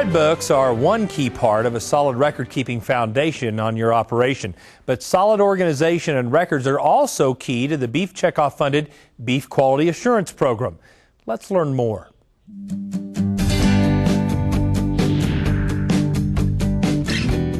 Red books are one key part of a solid record-keeping foundation on your operation, but solid organization and records are also key to the Beef Checkoff-funded Beef Quality Assurance Program. Let's learn more.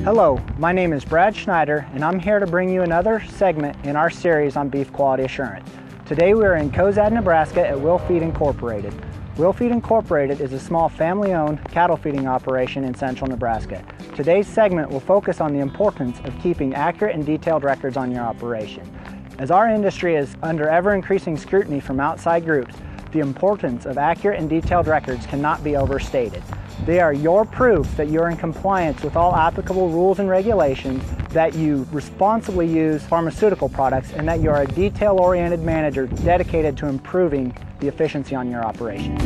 Hello, my name is Brad Schneider, and I'm here to bring you another segment in our series on beef quality assurance. Today we are in Cozad, Nebraska at Will Feed Incorporated. Will Feed Incorporated is a small family-owned cattle feeding operation in central Nebraska. Today's segment will focus on the importance of keeping accurate and detailed records on your operation. As our industry is under ever-increasing scrutiny from outside groups, the importance of accurate and detailed records cannot be overstated. They are your proof that you're in compliance with all applicable rules and regulations, that you responsibly use pharmaceutical products, and that you're a detail-oriented manager dedicated to improving the efficiency on your operation.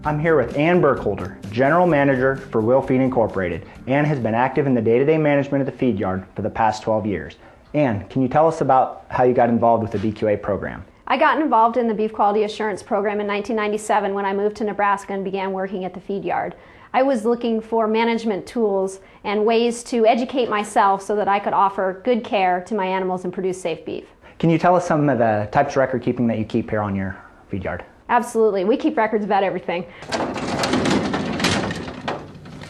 I'm here with Ann Burkholder, General Manager for Will Feed Incorporated. Ann has been active in the day-to-day management of the feed yard for the past 12 years. Ann, can you tell us about how you got involved with the BQA program? I got involved in the Beef Quality Assurance Program in 1997 when I moved to Nebraska and began working at the feed yard. I was looking for management tools and ways to educate myself so that I could offer good care to my animals and produce safe beef. Can you tell us some of the types of record keeping that you keep here on your feed yard? Absolutely. We keep records about everything.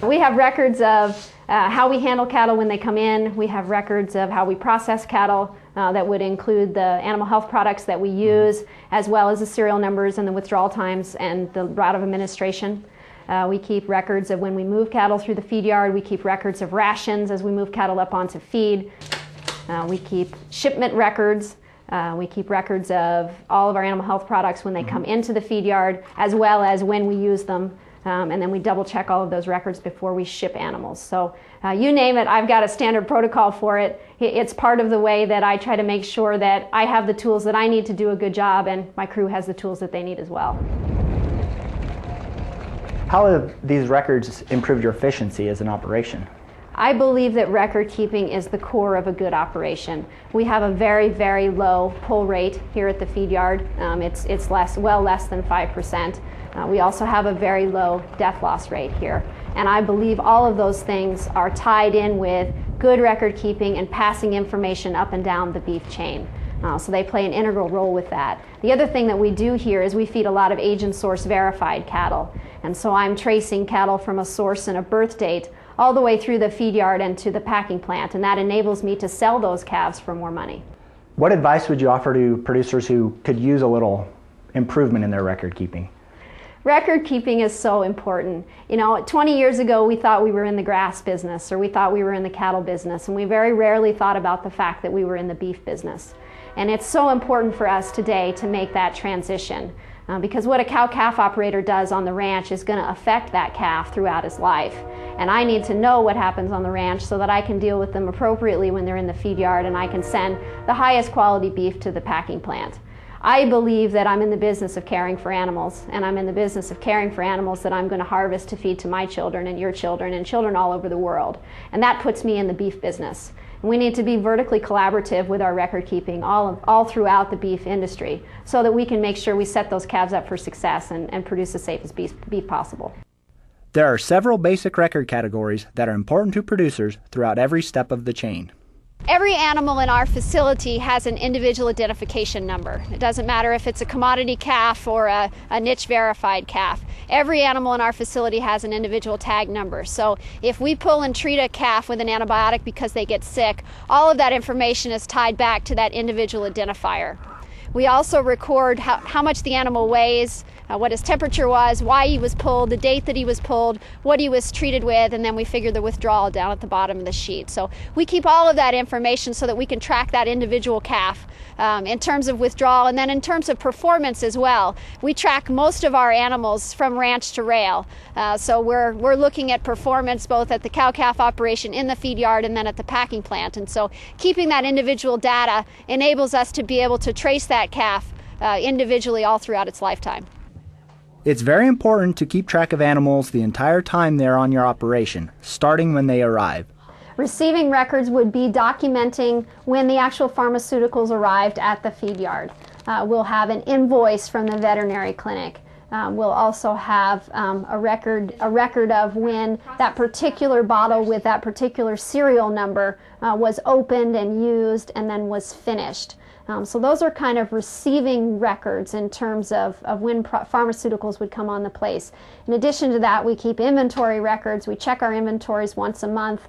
We have records of how we handle cattle when they come in. We have records of how we process cattle. That would include the animal health products that we use, as well as the serial numbers and the withdrawal times and the route of administration. We keep records of when we move cattle through the feed yard. We keep records of rations as we move cattle up onto feed. We keep shipment records. We keep records of all of our animal health products when they come into the feed yard, as well as when we use them. And then we double check all of those records before we ship animals. So you name it, I've got a standard protocol for it. It's part of the way that I try to make sure that I have the tools that I need to do a good job, and my crew has the tools that they need as well. How have these records improved your efficiency as an operation? I believe that record keeping is the core of a good operation. We have a very, very low pull rate here at the feed yard. It's well less than 5%. We also have a very low death loss rate here. And I believe all of those things are tied in with good record keeping and passing information up and down the beef chain. So they play an integral role with that. The other thing that we do here is we feed a lot of age and source verified cattle. And so I'm tracing cattle from a source and a birth date all the way through the feed yard and to the packing plant, and that enables me to sell those calves for more money. What advice would you offer to producers who could use a little improvement in their record keeping? Record keeping is so important. You know, 20 years ago we thought we were in the grass business, or we thought we were in the cattle business, and we very rarely thought about the fact that we were in the beef business. And it's so important for us today to make that transition. Because what a cow-calf operator does on the ranch is going to affect that calf throughout his life. And I need to know what happens on the ranch so that I can deal with them appropriately when they're in the feed yard, and I can send the highest quality beef to the packing plant. I believe that I'm in the business of caring for animals, and I'm in the business of caring for animals that I'm going to harvest to feed to my children and your children and children all over the world. And that puts me in the beef business. And we need to be vertically collaborative with our record keeping all throughout the beef industry so that we can make sure we set those calves up for success and produce the safest beef possible. There are several basic record categories that are important to producers throughout every step of the chain. Every animal in our facility has an individual identification number. It doesn't matter if it's a commodity calf or a niche verified calf. Every animal in our facility has an individual tag number. So if we pull and treat a calf with an antibiotic because they get sick, all of that information is tied back to that individual identifier. We also record how much the animal weighs, what his temperature was, why he was pulled, the date that he was pulled, what he was treated with, and then we figure the withdrawal down at the bottom of the sheet. So we keep all of that information so that we can track that individual calf in terms of withdrawal, and then in terms of performance as well. We track most of our animals from ranch to rail. So we're looking at performance both at the cow-calf operation in the feed yard and then at the packing plant. And so keeping that individual data enables us to be able to trace that calf individually all throughout its lifetime. It's very important to keep track of animals the entire time they're on your operation, starting when they arrive. Receiving records would be documenting when the actual pharmaceuticals arrived at the feed yard. We'll have an invoice from the veterinary clinic. We'll also have a record of when that particular bottle with that particular serial number was opened and used and then was finished. So those are kind of receiving records in terms of when pharmaceuticals would come on the place. In addition to that, we keep inventory records. We check our inventories once a month.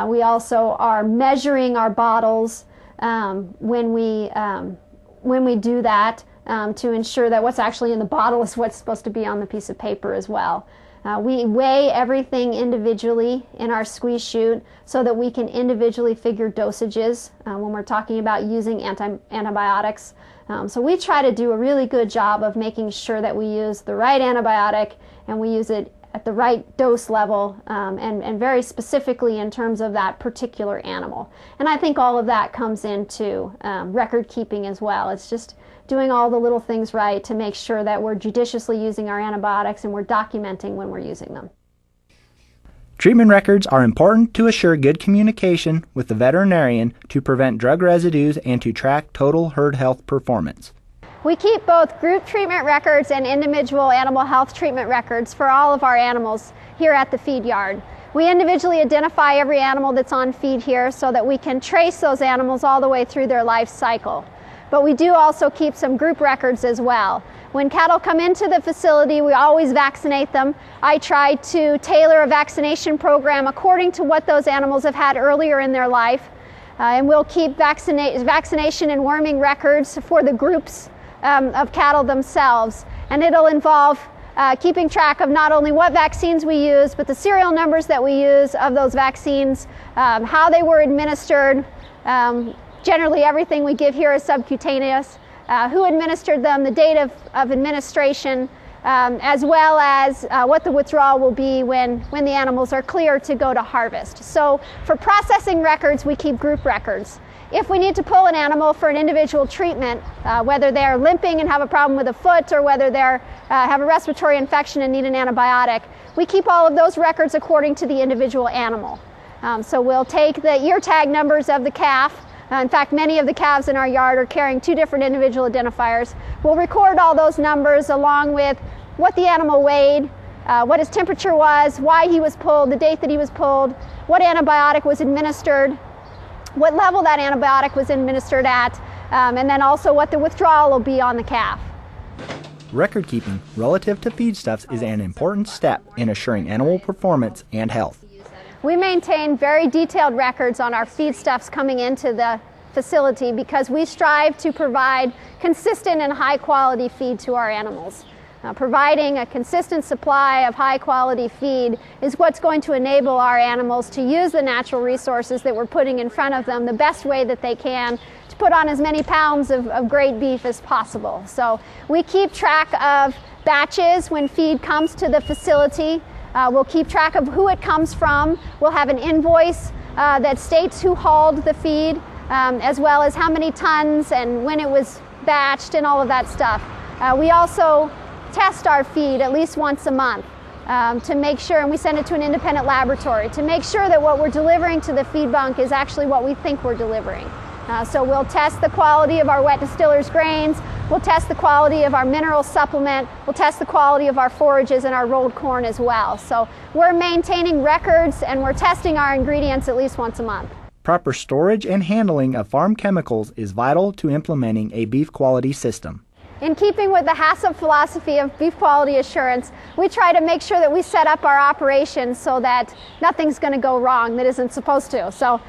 We also are measuring our bottles when we do that to ensure that what's actually in the bottle is what's supposed to be on the piece of paper as well. We weigh everything individually in our squeeze chute so that we can individually figure dosages when we're talking about using antibiotics. So we try to do a really good job of making sure that we use the right antibiotic and we use it at the right dose level and very specifically in terms of that particular animal. And I think all of that comes into record keeping as well. It's just doing all the little things right to make sure that we're judiciously using our antibiotics and we're documenting when we're using them. Treatment records are important to assure good communication with the veterinarian to prevent drug residues and to track total herd health performance. We keep both group treatment records and individual animal health treatment records for all of our animals here at the feed yard. We individually identify every animal that's on feed here so that we can trace those animals all the way through their life cycle. But we do also keep some group records as well. When cattle come into the facility, we always vaccinate them. I try to tailor a vaccination program according to what those animals have had earlier in their life. And we'll keep vaccination and worming records for the groups of cattle themselves. And it'll involve keeping track of not only what vaccines we use, but the serial numbers that we use of those vaccines, how they were administered. Generally, everything we give here is subcutaneous. Who administered them, the date of administration, as well as what the withdrawal will be when the animals are clear to go to harvest. So for processing records, we keep group records. If we need to pull an animal for an individual treatment, whether they're limping and have a problem with a foot or whether they have a respiratory infection and need an antibiotic, we keep all of those records according to the individual animal. So we'll take the ear tag numbers of the calf. In fact, many of the calves in our yard are carrying 2 different individual identifiers. We'll record all those numbers along with what the animal weighed, what his temperature was, why he was pulled, the date that he was pulled, what antibiotic was administered, what level that antibiotic was administered at, and then also what the withdrawal will be on the calf. Record keeping relative to feedstuffs is an important step in assuring animal performance and health. We maintain very detailed records on our feedstuffs coming into the facility because we strive to provide consistent and high quality feed to our animals. Providing a consistent supply of high quality feed is what's going to enable our animals to use the natural resources that we're putting in front of them the best way that they can to put on as many pounds of great beef as possible. So we keep track of batches when feed comes to the facility. We'll keep track of who it comes from. We'll have an invoice that states who hauled the feed, as well as how many tons and when it was batched and all of that stuff. We also test our feed at least once a month to make sure, and we send it to an independent laboratory, to make sure that what we're delivering to the feed bunk is actually what we think we're delivering. So we'll test the quality of our wet distillers grains, we'll test the quality of our mineral supplement, we'll test the quality of our forages and our rolled corn as well. So we're maintaining records and we're testing our ingredients at least once a month. Proper storage and handling of farm chemicals is vital to implementing a beef quality system. In keeping with the HACCP philosophy of beef quality assurance, we try to make sure that we set up our operations so that nothing's going to go wrong that isn't supposed to. So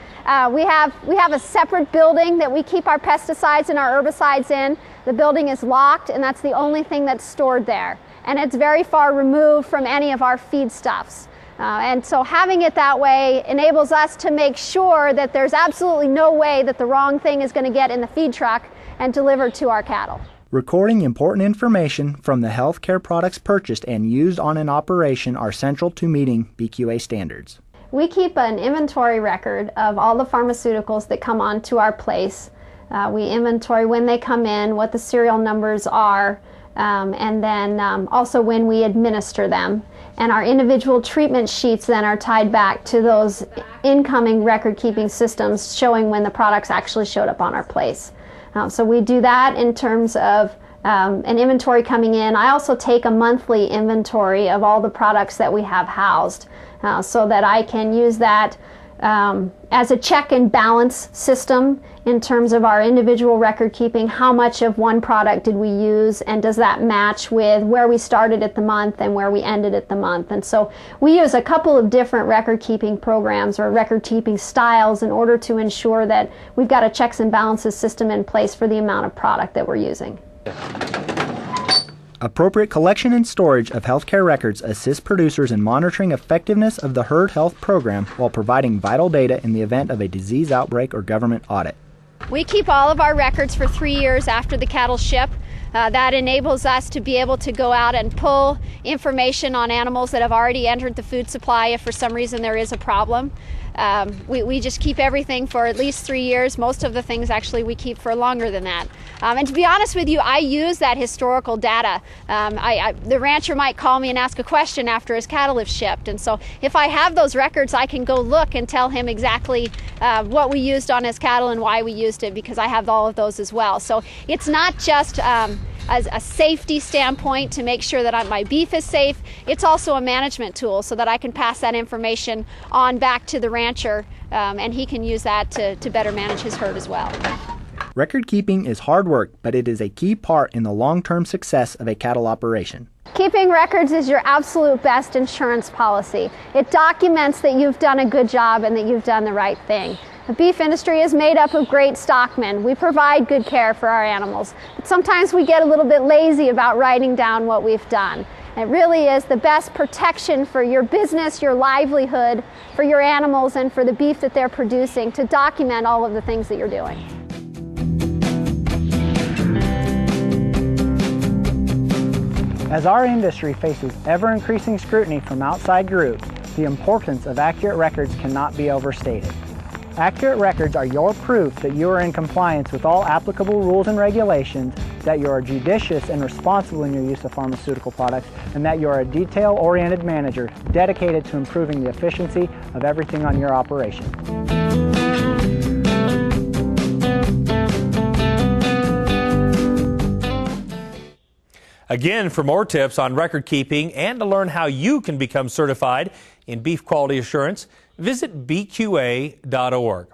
we have a separate building that we keep our pesticides and our herbicides in. The building is locked and that's the only thing that's stored there. And it's very far removed from any of our feedstuffs. And so having it that way enables us to make sure that there's absolutely no way that the wrong thing is going to get in the feed truck and delivered to our cattle. Recording important information from the healthcare products purchased and used on an operation are central to meeting BQA standards. We keep an inventory record of all the pharmaceuticals that come onto our place. We inventory when they come in, what the serial numbers are, and then also when we administer them. And our individual treatment sheets then are tied back to those incoming record-keeping systems showing when the products actually showed up on our place. So we do that in terms of an inventory coming in. I also take a monthly inventory of all the products that we have housed so that I can use that as a check and balance system in terms of our individual record keeping. How much of one product did we use, and does that match with where we started at the month and where we ended at the month? And so we use a couple of different record keeping programs or record keeping styles in order to ensure that we've got a checks and balances system in place for the amount of product that we're using. Appropriate collection and storage of healthcare records assists producers in monitoring effectiveness of the herd health program while providing vital data in the event of a disease outbreak or government audit. We keep all of our records for 3 years after the cattle ship. That enables us to be able to go out and pull information on animals that have already entered the food supply if for some reason there is a problem. We just keep everything for at least 3 years. Most of the things actually we keep for longer than that. And to be honest with you, I use that historical data. The rancher might call me and ask a question after his cattle have shipped, and so if I have those records, I can go look and tell him exactly what we used on his cattle and why we used it, because I have all of those as well. So it's not just as a safety standpoint to make sure that my beef is safe, it's also a management tool so that I can pass that information on back to the rancher and he can use that to better manage his herd as well. Record keeping is hard work, but it is a key part in the long-term success of a cattle operation. Keeping records is your absolute best insurance policy. It documents that you've done a good job and that you've done the right thing. The beef industry is made up of great stockmen. We provide good care for our animals, but sometimes we get a little bit lazy about writing down what we've done. It really is the best protection for your business, your livelihood, for your animals, and for the beef that they're producing to document all of the things that you're doing. As our industry faces ever-increasing scrutiny from outside groups, the importance of accurate records cannot be overstated. Accurate records are your proof that you are in compliance with all applicable rules and regulations, that you are judicious and responsible in your use of pharmaceutical products, and that you are a detail-oriented manager dedicated to improving the efficiency of everything on your operation. Again, for more tips on record keeping and to learn how you can become certified in beef quality assurance, visit BQA.org.